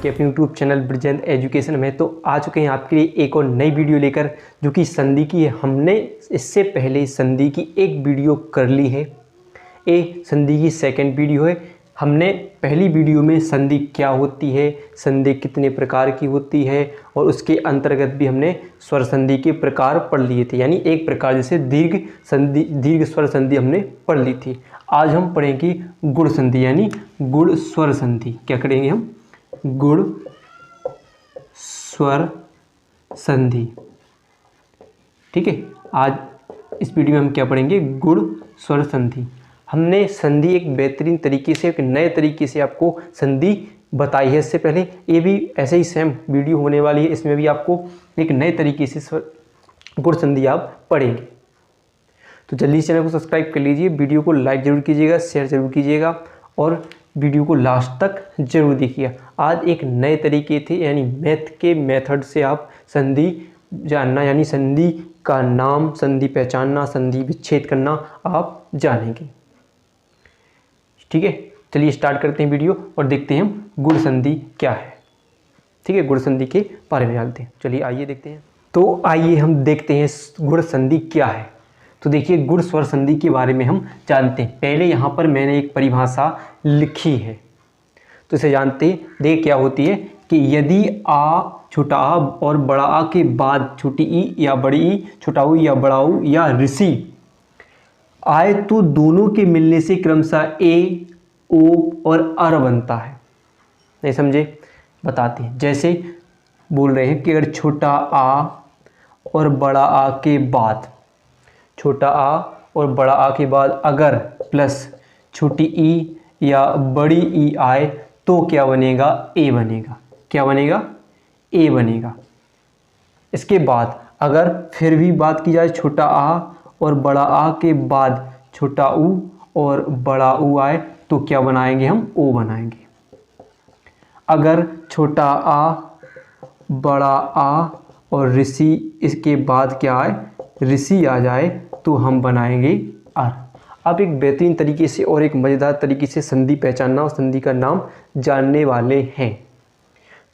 आपके अपने YouTube channel Brijendra education में। तो आ चुके हैं आपके लिए एक और नई वीडियो लेकर, जो कि संधि की है। हमने इससे पहले संधि की एक वीडियो कर ली है, ये संधि की सेकंड वीडियो है। हमने पहली वीडियो में संधि क्या होती है, संधि कितने प्रकार की होती है, और उसके अंतर्गत भी हमने स्वर संधि के प्रकार पढ़ लिए थे। यानी एक प्रकार जैसे दीर्घ स्वर संधि हमने पढ़ ली थी। आज हम पढ़ेंगे गुण संधि, यानी गुण स्वर संधि। क्या करेंगे हम? गुण स्वर संधि। ठीक है, आज इस वीडियो में हम क्या पढ़ेंगे? गुण स्वर संधि। हमने संधि एक बेहतरीन तरीके से, एक नए तरीके से आपको संधि बताई है। इससे पहले ये भी ऐसे ही सेम वीडियो होने वाली है, इसमें भी आपको एक नए तरीके से गुण संधि आप पढ़ेंगे। तो जल्दी चैनल को सब्सक्राइब कर लीजिए, वीडियो को लाइक जरूर कीजिएगा, शेयर जरूर कीजिएगा, और वीडियो को लास्ट तक जरूर देखिए। आज एक नए तरीके थे, यानी मैथ के मेथड से आप संधि जानना, यानी संधि का नाम, संधि पहचानना, संधि विच्छेद करना आप जानेंगे। ठीक है, चलिए स्टार्ट करते हैं वीडियो और देखते हैं हम गुण संधि क्या है। ठीक है, गुण संधि के बारे में जानते हैं। चलिए आइए देखते हैं। तो आइए हम देखते हैं गुण संधि क्या है। तो देखिए, गुण स्वर संधि के बारे में हम जानते हैं। पहले यहाँ पर मैंने एक परिभाषा लिखी है, तो इसे जानते हैं। देख क्या होती है कि यदि आ, छोटा आ और बड़ा आ के बाद छोटी ई या बड़ी ई, छोटा ऊ या बड़ा ऊ या ऋषि आए, तो दोनों के मिलने से क्रमशः ए, ओ और अर बनता है। नहीं समझे? बताते हैं। जैसे बोल रहे हैं कि अगर छोटा आ और बड़ा आ के बाद, छोटा आ और बड़ा आ के बाद अगर प्लस छोटी ई या बड़ी ई आए, तो क्या बनेगा? ए बनेगा। क्या बनेगा? ए बनेगा। इसके बाद अगर फिर भी बात की जाए, छोटा आ और बड़ा आ के बाद छोटा ऊ और बड़ा ऊ आए, तो क्या बनाएंगे हम? ओ बनाएंगे। अगर छोटा आ, बड़ा आ और ऋषि इसके बाद क्या आए? ऋषि आ जाए, तो हम बनाएंगे अर। अब एक बेहतरीन तरीके से और एक मज़ेदार तरीके से संधि पहचानना और संधि का नाम जानने वाले हैं।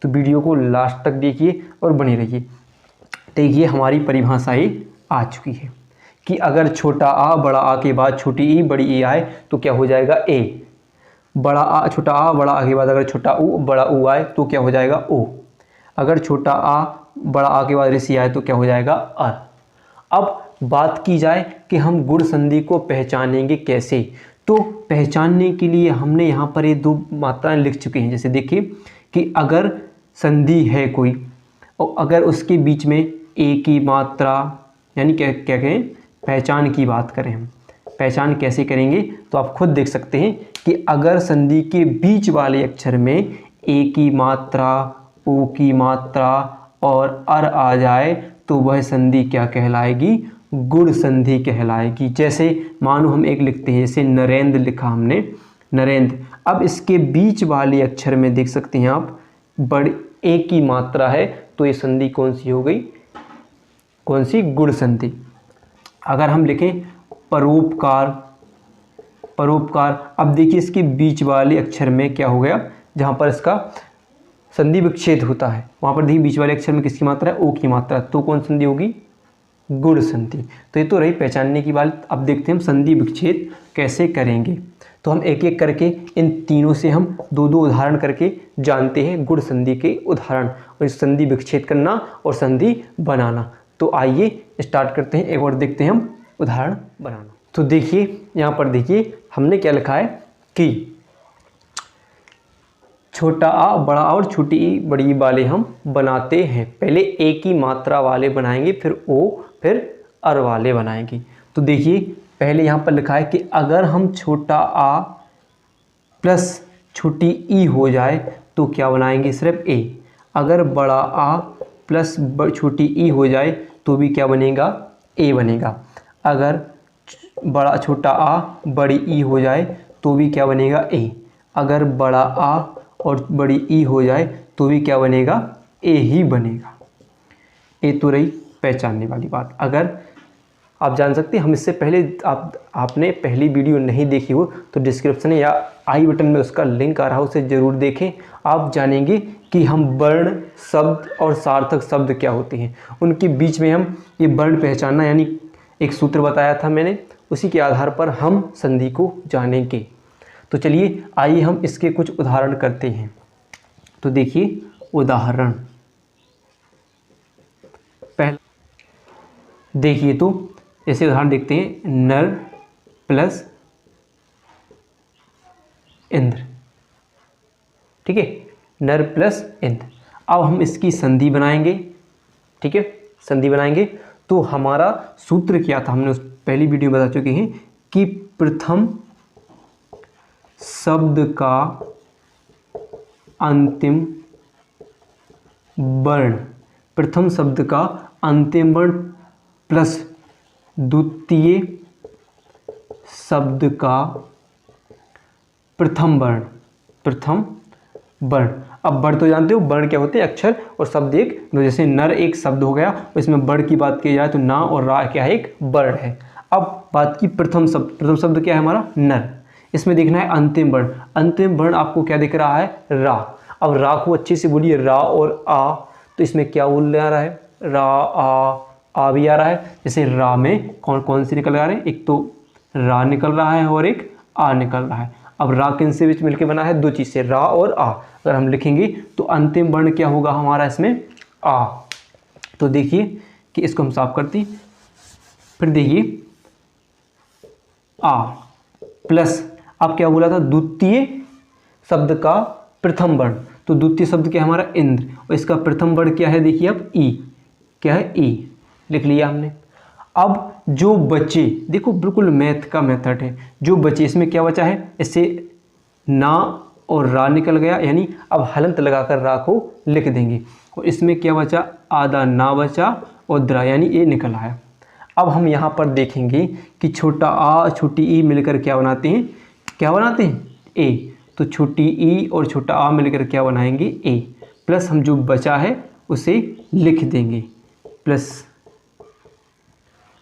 तो वीडियो को लास्ट तक देखिए और बने रहिए। देखिए, हमारी परिभाषा ये आ चुकी है कि अगर छोटा आ, बड़ा आ के बाद छोटी ई, बड़ी ई आए, तो क्या हो जाएगा? ए। बड़ा आ, छोटा आ, बड़ा आ के बाद अगर छोटा ऊ, बड़ा ऊ आए, तो क्या हो जाएगा? ओ। अगर छोटा आ, बड़ा आ के बाद ऋषि आए, तो क्या हो जाएगा? अर। अब बात की जाए कि हम गुण संधि को पहचानेंगे कैसे, तो पहचानने के लिए हमने यहाँ पर ये दो मात्राएं लिख चुके हैं। जैसे देखिए कि अगर संधि है कोई, और अगर उसके बीच में ए की मात्रा, यानी क्या क्या कहें, पहचान की बात करें हम, पहचान कैसे करेंगे, तो आप खुद देख सकते हैं कि अगर संधि के बीच वाले अक्षर में ए की मात्रा, ओ की मात्रा और अर आ जाए, तो वह संधि क्या कहलाएगी? गुण संधि कहलाएगी। जैसे मानो हम एक लिखते हैं, जैसे नरेंद्र लिखा हमने, नरेंद्र। अब इसके बीच वाले अक्षर में देख सकते हैं आप, बड़ी ए की मात्रा है, तो ये संधि कौन सी हो गई? कौन सी? गुण संधि। अगर हम लिखें परोपकार, परोपकार, अब देखिए इसके बीच वाले अक्षर में क्या हो गया? जहाँ पर इसका संधि विच्छेद होता है, वहाँ पर देखिए बीच वाले अक्षर में किसकी मात्रा है? ओ की मात्रा, तो कौन संधि होगी? गुण संधि। तो ये तो रही पहचानने की बात। अब देखते हैं हम संधि विच्छेद कैसे करेंगे। तो हम एक एक करके इन तीनों से हम दो दो उदाहरण करके जानते हैं गुण संधि के उदाहरण, और संधि विच्छेद करना और संधि बनाना। तो आइए स्टार्ट करते हैं, एक और देखते हैं हम उदाहरण बनाना। तो देखिए यहाँ पर देखिए हमने क्या लिखा है कि छोटा आ, बड़ा आ और छोटी ई, बड़ी ई वाले हम बनाते हैं। पहले ए की मात्रा वाले बनाएंगे, फिर ओ, फिर अर वाले बनाएंगे। तो देखिए पहले यहाँ पर लिखा है कि अगर हम छोटा आ प्लस छोटी ई हो जाए, तो क्या बनाएंगे? सिर्फ ए। अगर बड़ा आ प्लस छोटी ई हो जाए, तो भी क्या बनेगा? ए बनेगा। अगर बड़ा छोटा आ बड़ी ई हो जाए, तो भी क्या बनेगा? ए। अगर बड़ा आ और बड़ी ई हो जाए, तो भी क्या बनेगा? ए ही बनेगा। ए तो रही पहचानने वाली बात। अगर आप जान सकते हैं, हम इससे पहले आपने पहली वीडियो नहीं देखी हो, तो डिस्क्रिप्शन या आई बटन में उसका लिंक आ रहा है, उसे ज़रूर देखें। आप जानेंगे कि हम वर्ण शब्द और सार्थक शब्द क्या होते हैं, उनके बीच में हम ये वर्ण पहचानना, यानी एक सूत्र बताया था मैंने, उसी के आधार पर हम संधि को जानेंगे। तो चलिए आइए हम इसके कुछ उदाहरण करते हैं। तो देखिए उदाहरण पहला, देखिए तो ऐसे उदाहरण देखते हैं, नर प्लस इंद्र। ठीक है, नर प्लस इंद्र। अब हम इसकी संधि बनाएंगे। ठीक है, संधि बनाएंगे तो हमारा सूत्र क्या था, हमने उस पहली वीडियो में बता चुके हैं कि प्रथम शब्द का अंतिम वर्ण, प्रथम शब्द का अंतिम वर्ण प्लस द्वितीय शब्द का प्रथम वर्ण, प्रथम वर्ण। अब वर्ण तो जानते हो, वर्ण क्या होते हैं, अक्षर, और शब्द एक। जैसे नर एक शब्द हो गया, इसमें वर्ण की बात की जाए तो ना और रा क्या है, एक वर्ण है। अब बात की प्रथम शब्द, प्रथम शब्द क्या है हमारा, नर। इसमें देखना है अंतिम वर्ण, अंतिम वर्ण आपको क्या दिख रहा है, रा। अब रा को अच्छे से बोलिए, रा और आ, तो इसमें क्या बोल आ रहा है, रा आ भी आ रहा है। जैसे रा में कौन कौन से निकल आ रहे हैं, एक तो रा निकल रहा है और एक आ निकल रहा है। अब रा किन से बीच मिलकर बना है, दो चीज़ से, रा और आ। अगर हम लिखेंगे तो अंतिम वर्ण क्या होगा हमारा इसमें, आ। तो देखिए कि इसको हम साफ करते हैं। फिर देखिए आ प्लस, अब क्या बोला था, द्वितीय शब्द का प्रथम वर्ण। तो द्वितीय शब्द क्या है हमारा, इंद्र, और इसका प्रथम वर्ण क्या है, देखिए अब ई, क्या है, ई, लिख लिया हमने। अब जो बचे, देखो बिल्कुल मैथ का मेथड है, जो बचे इसमें क्या बचा है, इससे ना और रा निकल गया, यानी अब हलंत लगाकर रा को लिख देंगे। और इसमें क्या बचा, आधा ना बचा और द्रा, यानी ए निकल आया। अब हम यहाँ पर देखेंगे कि छोटा आ छोटी ई मिलकर क्या बनाते हैं, क्या बनाते हैं, ए। तो छोटी ई और छोटा आ मिलकर क्या बनाएंगे, ए। प्लस हम जो बचा है उसे लिख देंगे, प्लस।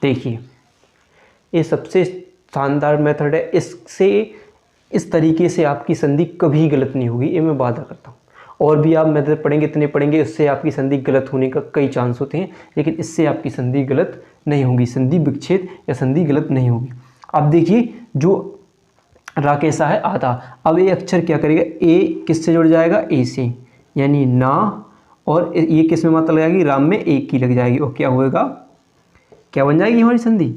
देखिए ये सबसे शानदार मेथड है, इससे इस तरीके से आपकी संधि कभी गलत नहीं होगी, ये मैं वादा करता हूँ। और भी आप मेथड पढ़ेंगे, इतने पढ़ेंगे, उससे आपकी संधि गलत होने का कई चांस होते हैं, लेकिन इससे आपकी संधि गलत नहीं होगी, संधि विच्छेद या संधि गलत नहीं होगी। अब देखिए जो रा कैसा है, आधा। अब ये अक्षर क्या करेगा, ए किससे जुड़ जाएगा, ए से, यानी ना, और ये किस में मात्रा लगाएगी, राम में एक की लग जाएगी, और क्या होएगा, क्या बन जाएगी हमारी संधि,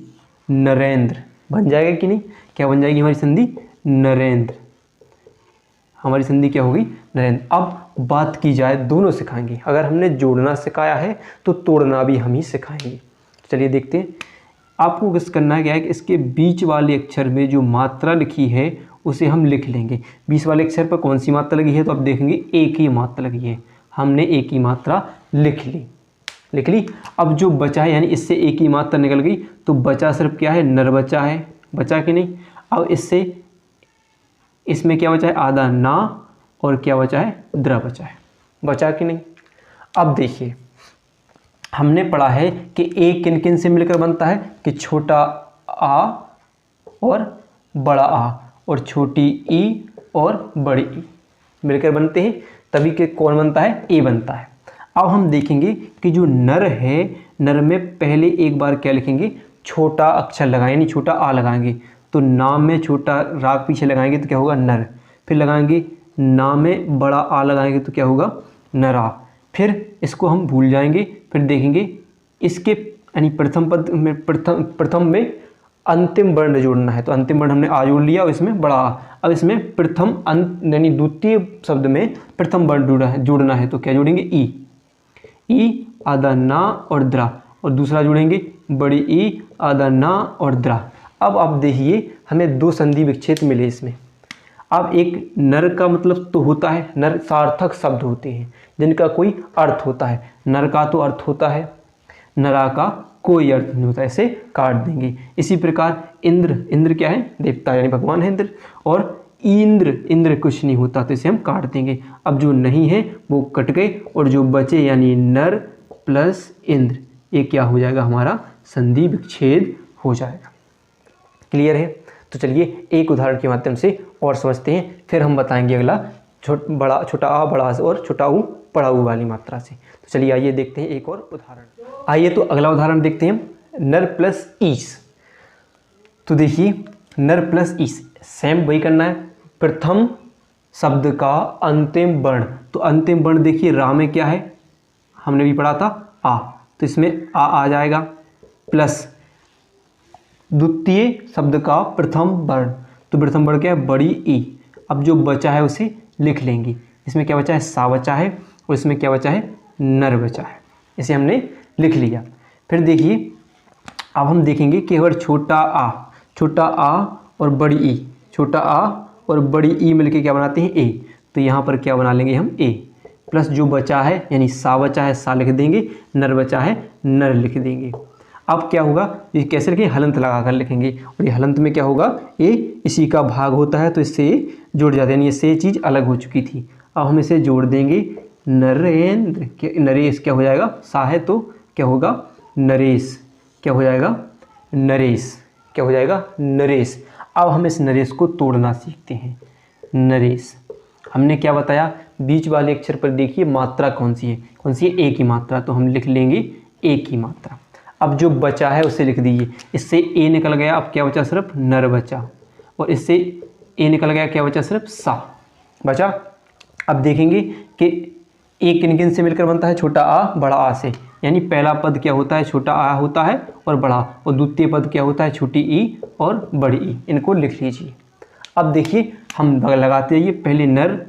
नरेंद्र बन जाएगा कि नहीं, क्या बन जाएगी हमारी संधि, नरेंद्र। हमारी संधि क्या होगी, नरेंद्र। अब बात की जाए, दोनों सिखाएंगे, अगर हमने जोड़ना सिखाया है तो तोड़ना भी हम ही सिखाएंगे। चलिए देखते हैं। आपको किस करना है, क्या है कि इसके बीच वाले अक्षर में जो मात्रा लिखी है उसे हम लिख लेंगे। बीच वाले अक्षर पर कौन सी मात्रा लगी है, तो आप देखेंगे एक ही मात्रा लगी है, हमने एक ही मात्रा लिख ली, लिख ली। अब जो बचा है, यानी इससे एक ही मात्रा निकल गई, तो बचा सिर्फ क्या है, नर बचा है, बचा कि नहीं। अब इससे इसमें क्या बचा है, आधा ना, और क्या बचा है, द्र बचा है, बचा कि नहीं। अब देखिए हमने पढ़ा है कि ए किन किन से मिलकर बनता है, कि छोटा आ और बड़ा आ, और छोटी ई और बड़ी ई मिलकर बनते हैं, तभी के कौन बनता है, ए बनता है। अब हम देखेंगे कि जो नर है, नर में पहले एक बार क्या लिखेंगे, छोटा अक्षर लगाएंगे, यानी छोटा आ लगाएंगे। तो नाम में छोटा राग पीछे लगाएंगे तो क्या होगा, नर। फिर लगाएंगे नाम में बड़ा आ लगाएंगे तो क्या होगा, नरा। फिर इसको हम भूल जाएंगे, फिर देखेंगे इसके यानी प्रथम पद में, प्रथम में अंतिम वर्ण जोड़ना है, तो अंतिम वर्ण हमने आ जोड़ लिया, और इसमें बड़ा आ। अब इसमें प्रथम अंत यानी द्वितीय शब्द में प्रथम वर्ण जोड़ना है, तो क्या जोड़ेंगे, ई, ई आधा ना और द्रा, और दूसरा जोड़ेंगे बड़ी ई आधा ना और द्रा। अब आप देखिए हमें दो संधि विच्छेद मिले इसमें। अब एक नर का मतलब तो होता है, नर सार्थक शब्द होते हैं जिनका कोई अर्थ होता है। नर का तो अर्थ होता है, नरा का कोई अर्थ नहीं होता, ऐसे काट देंगे। इसी प्रकार इंद्र, इंद्र क्या है, देवता यानी भगवान है इंद्र। और इंद्र, इंद्र कुछ नहीं होता, तो इसे हम काट देंगे। अब जो नहीं है वो कट गए, और जो बचे यानी नर प्लस इंद्र, ये क्या हो जाएगा, हमारा संधि विच्छेद हो जाएगा। क्लियर है। तो चलिए एक उदाहरण के माध्यम से और समझते हैं, फिर हम बताएंगे अगला बड़ा छोटा आ बड़ा से और छोटा ऊ बड़ा ऊ वाली मात्रा से। तो चलिए आइए देखते हैं एक और उदाहरण। आइए तो अगला उदाहरण देखते हैं हम, नर प्लस ईस। तो देखिए नर प्लस ईस, सेम वही करना है, प्रथम शब्द का अंतिम वर्ण। तो अंतिम वर्ण देखिए रा में क्या है, हमने भी पढ़ा था आ, तो इसमें आ जाएगा, प्लस द्वितीय शब्द का प्रथम वर्ण, तो प्रथम वर्ण क्या है, बड़ी ई। अब जो बचा है उसे लिख लेंगे। इसमें क्या बचा है, सा बचा है, और इसमें क्या बचा है, नर बचा है। इसे हमने लिख लिया। फिर देखिए अब हम देखेंगे कि अगर छोटा आ और बड़ी ई, छोटा आ और बड़ी ई मिलके क्या बनाते हैं, ए। तो यहाँ पर क्या बना लेंगे हम, ए, प्लस जो बचा है यानी सा बचा है सा लिख देंगे, नर बचा है नर लिख देंगे। अब क्या होगा, ये कैसे लिखेंगे, हलंत लगा कर लिखेंगे, और ये हलंत में क्या होगा, ए इसी का भाग होता है तो इससे जुड़ जाते हैं, यानी इससे ये चीज़ अलग हो चुकी थी। अब हम इसे जोड़ देंगे, नरेंद्र, नरेश क्या हो जाएगा, सा है तो क्या होगा, नरेश, क्या हो जाएगा, नरेश, क्या हो जाएगा, नरेश। अब हम इस नरेश को तोड़ना सीखते हैं। नरेश, हमने क्या बताया, बीच वाले अक्षर पर देखिए मात्रा कौन सी है, ए की मात्रा, तो हम लिख लेंगे ए की मात्रा। अब जो बचा है उसे लिख दीजिए, इससे ए निकल गया, अब क्या बचा, सिर्फ नर बचा, और इससे ए निकल गया, क्या बचा, सिर्फ सा बचा। अब देखेंगे कि ए किन किन से मिलकर बनता है, छोटा आ बड़ा आ से, यानी पहला पद क्या होता है, छोटा आ होता है और बड़ा, और द्वितीय पद क्या होता है, छोटी ई और बड़ी ई। इनको लिख लीजिए। अब देखिए हम लगाते जाइए, पहले नर,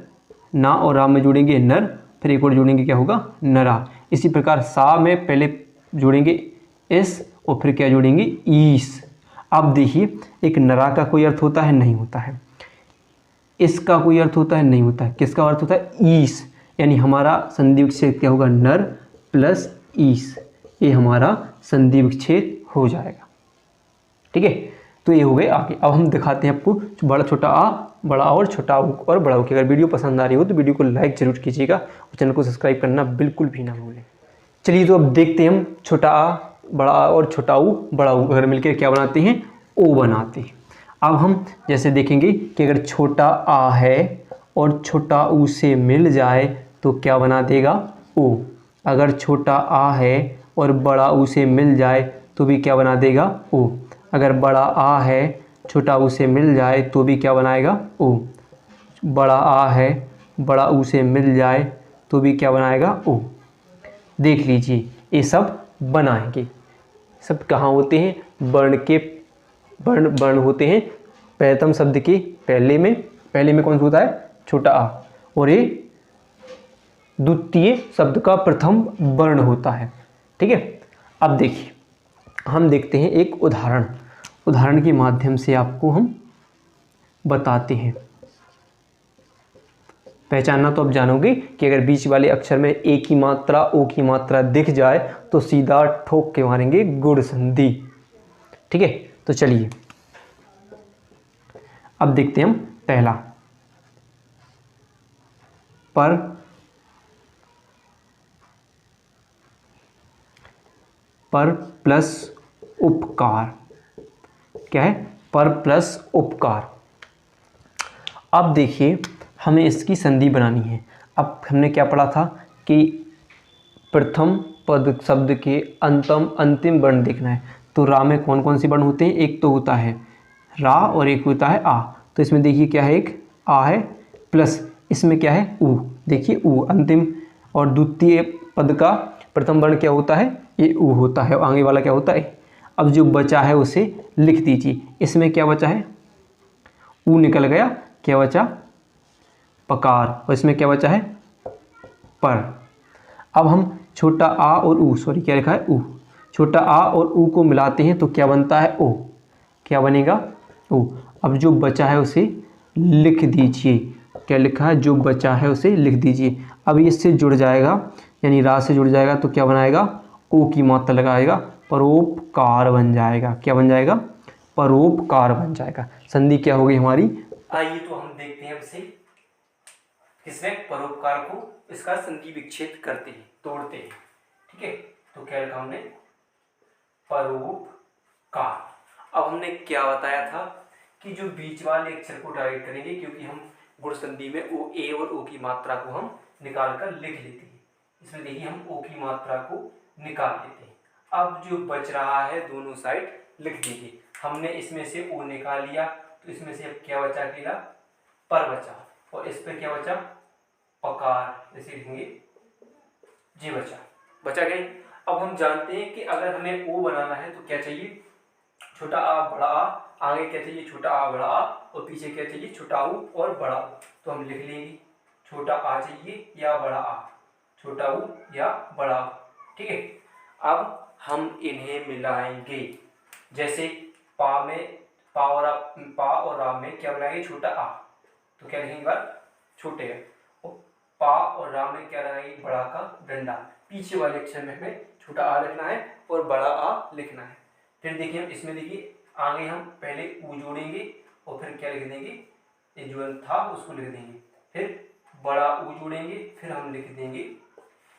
ना और रा में जोड़ेंगे नर, फिर एक और जोड़ेंगे, क्या होगा, नरा। इसी प्रकार सा में पहले जोड़ेंगे एस, और फिर क्या जोड़ेंगे, ईस। अब देखिए एक नरा का कोई अर्थ होता है, नहीं होता है, इसका कोई अर्थ होता है, नहीं होता है, किसका अर्थ होता है, ईस, यानी हमारा संधि विच्छेद क्या होगा, नर प्लस ईस, ये हमारा संधि विच्छेद हो जाएगा। ठीक है, तो ये हो गए आगे। अब हम दिखाते हैं आपको बड़ा छोटा आ बड़ा और छोटा ऊ और बड़ा ऊ की। अगर वीडियो पसंद आ रही हो तो वीडियो को लाइक जरूर कीजिएगा और चैनल को सब्सक्राइब करना बिल्कुल भी ना भूलें। चलिए तो अब देखते हैं हम छोटा आ बड़ा आ और छोटा ऊ बड़ा ऊ अगर मिलकर क्या बनाते हैं, ओ बनाते हैं। अब हम जैसे देखेंगे कि अगर छोटा आ है और छोटा ऊ से मिल जाए तो क्या बना देगा, ओ। अगर छोटा आ है और बड़ा ऊ से मिल जाए तो भी क्या बना देगा, ओ। अगर बड़ा आ है छोटा ऊ से मिल जाए तो भी क्या बनाएगा, ओ। बड़ा आ है बड़ा ऊ से मिल जाए तो भी क्या बनाएगा, ओ। देख लीजिए ये सब बनाएंगे। सब कहाँ होते हैं, वर्ण के वर्ण होते हैं प्रथम शब्द के पहले में कौन सा होता है, छोटा आ, और ये द्वितीय शब्द का प्रथम वर्ण होता है। ठीक है, अब देखिए हम देखते हैं एक उदाहरण के माध्यम से आपको हम बताते हैं। पहचानना तो अब जानोगे कि अगर बीच वाले अक्षर में ए की मात्रा ओ की मात्रा दिख जाए तो सीधा ठोक के मारेंगे गुण संधि। ठीक है, तो चलिए अब देखते हैं हम पहला, पर प्लस उपकार। क्या है, पर प्लस उपकार। अब देखिए हमें इसकी संधि बनानी है। अब हमने क्या पढ़ा था कि प्रथम पद शब्द के अंतिम वर्ण देखना है। तो रा में कौन कौन से वर्ण होते हैं, एक तो होता है रा और एक होता है आ। तो इसमें देखिए क्या है, एक आ है प्लस इसमें क्या है, ऊ। देखिए ऊ अंतिम और द्वितीय पद का प्रथम वर्ण क्या होता है, ये ऊ होता है, आगे वाला क्या होता है। अब जो बचा है उसे लिख दीजिए। इसमें क्या बचा है, ऊ निकल गया, क्या बचा, पकार, और इसमें क्या बचा है, पर। अब हम छोटा आ और ऊ, सॉरी क्या लिखा है, ऊ। छोटा आ और ऊ को मिलाते हैं तो क्या बनता है, ओ। क्या बनेगा, ओ। अब जो बचा है उसे लिख दीजिए। क्या लिखा है, जो बचा है उसे लिख दीजिए। अब इससे जुड़ जाएगा, यानी रा से जुड़ जाएगा तो क्या बनाएगा, ओ की मात्रा लगाएगा, परोपकार बन जाएगा। क्या बन जाएगा, परोपकार बन जाएगा। संधि क्या होगी हमारी, आइए तो हम देखते हैं इसे किसमें, परोपकार को इसका संधि विच्छेद करते हैं, तोड़ते हैं। ठीक है, तो क्या लिखा हमने, परोपकार। अब हमने क्या बताया था कि जो बीच वाले अक्षर को डायरेक्ट करेंगे, क्योंकि हम गुण संधि में ओ ए और ओ की मात्रा को हम निकाल कर लिख लेते हैं। इसमें देखिए हम ओ की मात्रा को निकाल लेते हैं। अब जो बच रहा है दोनों साइड लिख दीजिए। हमने इसमें से ओ निकाल लिया तो इसमें से अब क्या बचा अकेला, पर बचा, और इस पे क्या बचा, पकार, जैसे लिखेंगे जी बचा गई। अब हम जानते हैं कि अगर हमें ओ बनाना है तो क्या चाहिए, छोटा आ बड़ा आ, आगे क्या चाहिए छोटा आ बड़ा आ, और पीछे क्या चाहिए छोटा ऊ और बड़ा ऊ। तो हम लिख लेंगे छोटा आ चाहिए या बड़ा आ, छोटा ऊ या बड़ा ऊ, ठीक है। अब हम इन्हें मिलाएंगे, जैसे पा में पा और रा में क्या बनाएंगे छोटा आ, तो क्या लिखेंगे बार छोटे आ, और पा और रा में क्या लगाएंगे बड़ा का डंडा। पीछे वाले अक्षर में हमें छोटा आ लिखना है और बड़ा आ लिखना है। फिर देखिए हम इसमें देखिए आगे हम पहले ऊ जोड़ेंगे और फिर क्या लिख देंगे, ये जो था उसको लिख देंगे, फिर बड़ा ऊ जोड़ेंगे, फिर हम लिख देंगे।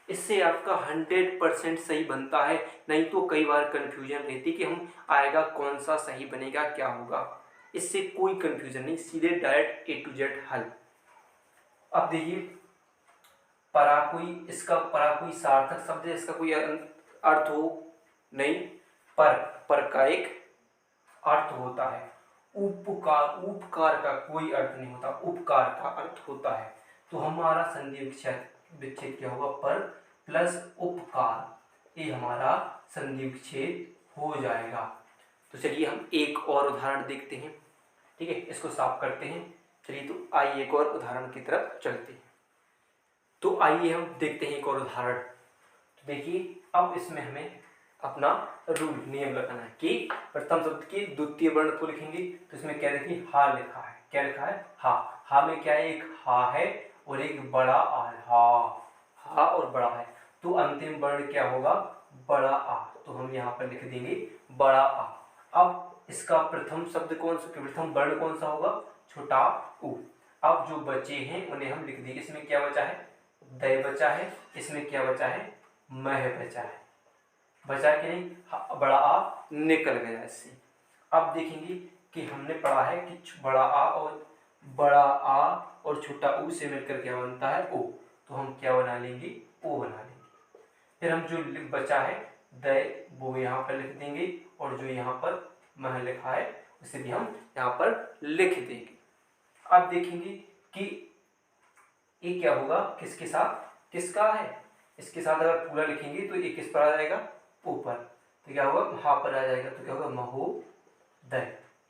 इससे आपका 100% सही बनता है, नहीं तो कई बार कंफ्यूजन रहती कि हम आएगा कौन सा सही बनेगा क्या होगा। इससे कोई कंफ्यूजन नहीं, सीधे डायरेक्ट ए टू जेड हल। अब देखिए परा कोई सार्थक शब्द है, इसका कोई अर्थ हो नहीं, पर का एक अर्थ होता है। उपकार का कोई अर्थ नहीं होता, उपकार का अर्थ होता है। तो हमारा संधि विच्छेद क्या होगा, पर प्लस उपकार, ये हमारा संधि विच्छेद हो जाएगा। तो चलिए हम एक और उदाहरण देखते हैं, ठीक है, इसको साफ करते हैं। चलिए तो आइए एक और उदाहरण की तरफ चलते हैं। तो आइए हम देखते हैं एक और उदाहरण। तो देखिए अब इसमें हमें अपना रूल नियम लगाना है कि प्रथम शब्द के द्वितीय वर्ण को लिखेंगे। तो इसमें क्या देखिए हा लिखा है, क्या लिखा है हा। हा में क्या है, एक हा है और एक बड़ा आ है, हा और बड़ा है, तो अंतिम वर्ण क्या होगा बड़ा आ। तो हम यहाँ पर लिख देंगे बड़ा आ। अब इसका प्रथम शब्द कौन सा, प्रथम वर्ण कौन सा होगा छोटा ऊ। अब जो बचे हैं उन्हें हम लिख देंगे। इसमें क्या बचा है दय बचा है, इसमें क्या बचा है मह बचा है, बचा कि नहीं, बड़ा आ निकल गया इससे। अब देखेंगे कि हमने पढ़ा है कि बड़ा आ और छोटा ऊ से मिलकर क्या बनता है ओ, तो हम क्या बना लेंगे ओ बना लेंगे। फिर हम जो बचा है दय वो यहाँ पर लिख देंगे, और जो यहाँ पर मह लिखा है उसे भी हम यहाँ पर लिख देंगे। अब देखेंगे कि ये क्या होगा किसके साथ, किसका है, इसके साथ अगर पूरा लिखेंगे तो ये किस पर आ जाएगा ऊपर, तो क्या होगा हा पर आ जाएगा, तो क्या होगा महोदय,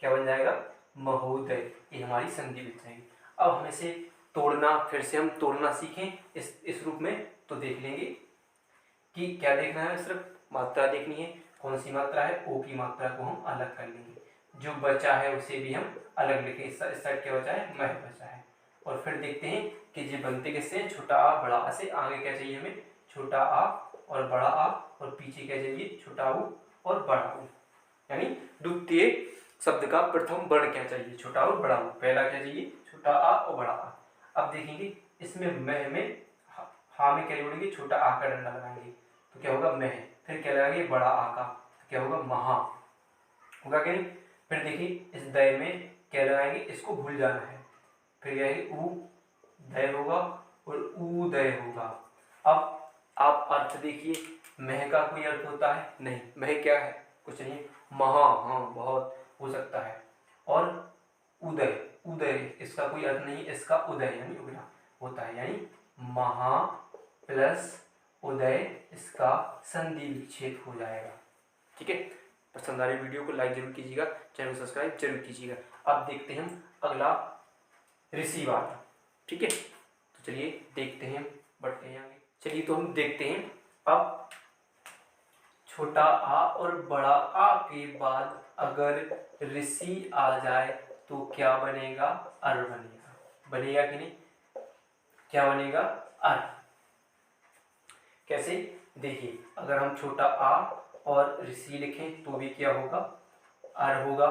क्या बन जाएगा महोदय। ये हमारी संधि बन जाएगी। अब हम इसे तोड़ना, फिर से हम तोड़ना सीखें इस रूप में, तो देख लेंगे कि क्या देखना है, सिर्फ मात्रा देखनी है, कौन सी मात्रा है ओ की मात्रा को हम अलग कर लेंगे, जो बचा है उसे भी हम अलग लिखें। इस साइड क्या बचा है मह बचा है। और फिर देखते हैं कि ये बनते किससे, छोटा आ बड़ा आ से। आगे क्या चाहिए हमें छोटा आ और बड़ा आ, और पीछे क्या चाहिए छोटा ऊ और बड़ा ऊ, यानी द्वितीय शब्द का प्रथम वर्ण क्या चाहिए छोटा और बड़ा ऊ। पहला क्या चाहिए छोटा आ और बड़ा आ। अब देखेंगे इसमें मह में हा में क्या जोड़ेंगे छोटा आ का डंडा लगाएंगे, तो क्या होगा मह, फिर क्या लगाएंगे बड़ा आ का, तो क्या होगा महा होगा कि नहीं। फिर देखिए इस दय में क्या लगाएंगे, इसको भूल जाना है, फिर क्या है ऊ दय होगा और उदय होगा। अब आप अर्थ देखिए, मह का कोई अर्थ होता है नहीं, मह क्या है कुछ नहीं, महा हाँ बहुत हो सकता है। और उदय, उदय इसका कोई अर्थ नहीं, इसका उदय यानी उगना होता है, यानी महा प्लस उदय, इसका संधि विच्छेद हो जाएगा। ठीक है, पसंद आ रही वीडियो को लाइक जरूर कीजिएगा, चैनल को सब्सक्राइब जरूर कीजिएगा। अब देखते हैं हम अगला ऋषि वाला, ठीक है। तो चलिए देखते हैं, बढ़ते हैं आगे। चलिए तो हम देखते हैं अब छोटा आ और बड़ा आ के बाद अगर ऋषि आ जाए तो क्या बनेगा अर बनेगा, बनेगा कि नहीं, क्या बनेगा अर। कैसे देखिए, अगर हम छोटा आ और ऋषि लिखें तो भी क्या होगा अर होगा,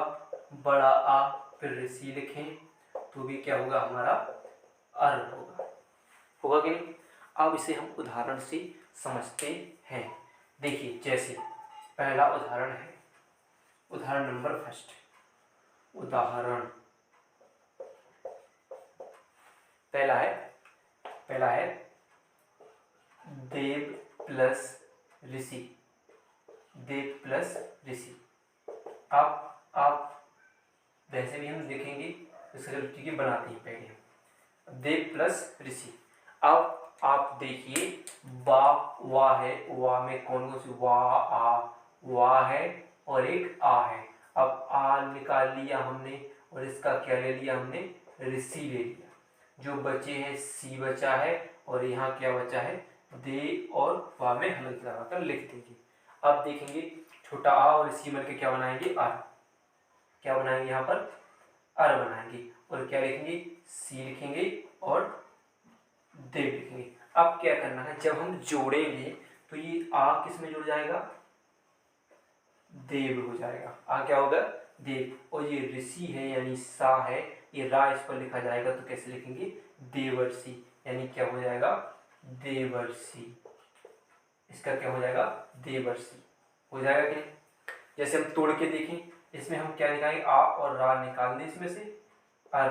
बड़ा आ फिर ऋषि लिखें तो भी क्या होगा हमारा अर होगा कि नहीं। अब इसे हम उदाहरण से समझते हैं। देखिए जैसे पहला उदाहरण है, उदाहरण नंबर फर्स्ट, उदाहरण पहला है देव प्लस ऋषि, देव प्लस ऋषि। आप वैसे भी हम देखेंगे इसके बनाते हैं पहले हम देव प्लस ऋषि। अब आप देखिए वा है, वा में कौन सी वा है और एक आ है। अब आ निकाल लिया हमने और इसका क्या ले लिया हमने, ऋषि ले लिया। जो बचे हैं सी बचा है और यहाँ क्या बचा है, दे और वा में हलंत लगाकर लिख देंगे। अब देखेंगे छोटा आ और ऋषि मिलकर क्या बनाएंगे, आर। क्या बनाएंगे यहाँ पर, आर बनाएंगे और क्या लिखेंगे, सी लिखेंगे और देव लिखेंगे। अब क्या करना है, जब हम जोड़ेंगे तो ये आ किस में जुड़ जाएगा, देव हो जाएगा। आ क्या होगा, देव। और ये ऋषि है यानी सा है, ये रा इस पर लिखा जाएगा तो कैसे लिखेंगे, देवर्षि, यानी क्या हो जाएगा, देवर्षि। इसका क्या हो जाएगा, देवर्षि हो जाएगा कि नहीं। जैसे हम तोड़ के देखें, इसमें हम क्या निकालेंगे, आ और रा निकाल दें इसमें से, अर।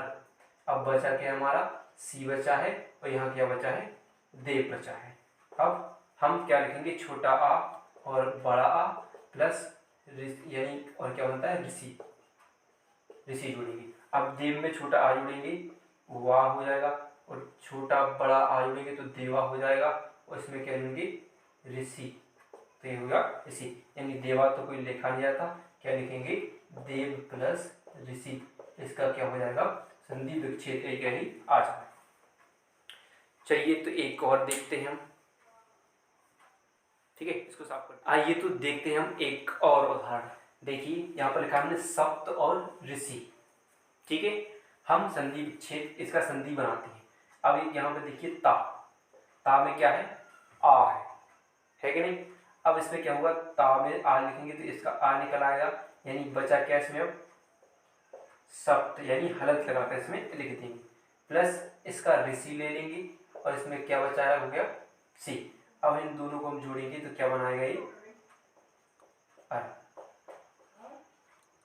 अब बचा क्या हमारा, सी बचा है और यहाँ क्या बचा है, देव बचा है। अब हम क्या लिखेंगे, छोटा आ और बड़ा आ प्लस यानी और क्या बनता है, ऋषि, ऋषि जोड़ेंगे। अब देव में छोटा आ जोड़ेंगे, वाह हो जाएगा, और छोटा बड़ा आ जोड़ेंगे तो देवा हो जाएगा, और इसमें क्या लेंगे, ऋषि, तो ये होगा ऋषि। यानी देवा तो कोई लिखा नहीं जाता, क्या लिखेंगे, देव प्लस ऋषि। इसका क्या हो जाएगा, संधि विच्छेद यानी आ जाएगा। चलिए तो एक और देखते हैं हम, ठीक है, इसको साफ करते हैं। आइए तो देखते हैं हम एक और उदाहरण। देखिए यहाँ पर लिखा हमने सप्त और ऋषि, ठीक है। हम संधि विच्छेद इसका संधि बनाते हैं। अब यहाँ पे देखिए ता में क्या है, आ है कि नहीं। अब इसमें क्या होगा, ता में आ लिखेंगे तो इसका आ निकल आएगा, यानी बचा क्या इसमें, अब सप्त यानी हलंत लगाकर इसमें लिख देंगे, प्लस इसका ऋषि ले लेंगे और इसमें क्या बचा है, हो गया सी। अब इन दोनों को हम जोड़ेंगे तो क्या बनाएगा, ये अर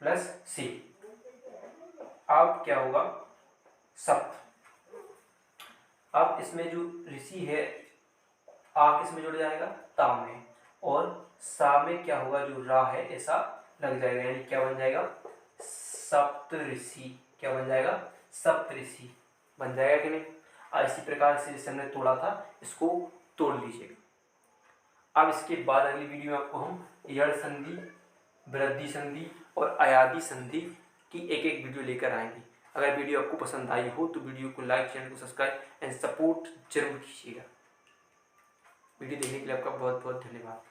प्लस सी। अब क्या होगा, सप्त। अब इसमें जो ऋषि है, आ किस में जुड़ जाएगा, ता में, और सा में क्या होगा, जो रा है ऐसा लग जाएगा, यानी क्या बन जाएगा, सप्त ऋषि। क्या बन जाएगा, सप्त ऋषि बन जाएगा कि नहीं। इसी प्रकार से जैसे हमने तोड़ा था, इसको तोड़ लीजिएगा। अब इसके बाद अगली वीडियो में आपको हम यड़ संधि, वृद्धि संधि और अयादि संधि की एक एक वीडियो लेकर आएंगे। अगर वीडियो आपको पसंद आई हो तो वीडियो को लाइक, चैनल को सब्सक्राइब एंड सपोर्ट जरूर कीजिएगा। वीडियो देखने के लिए आपका बहुत बहुत धन्यवाद।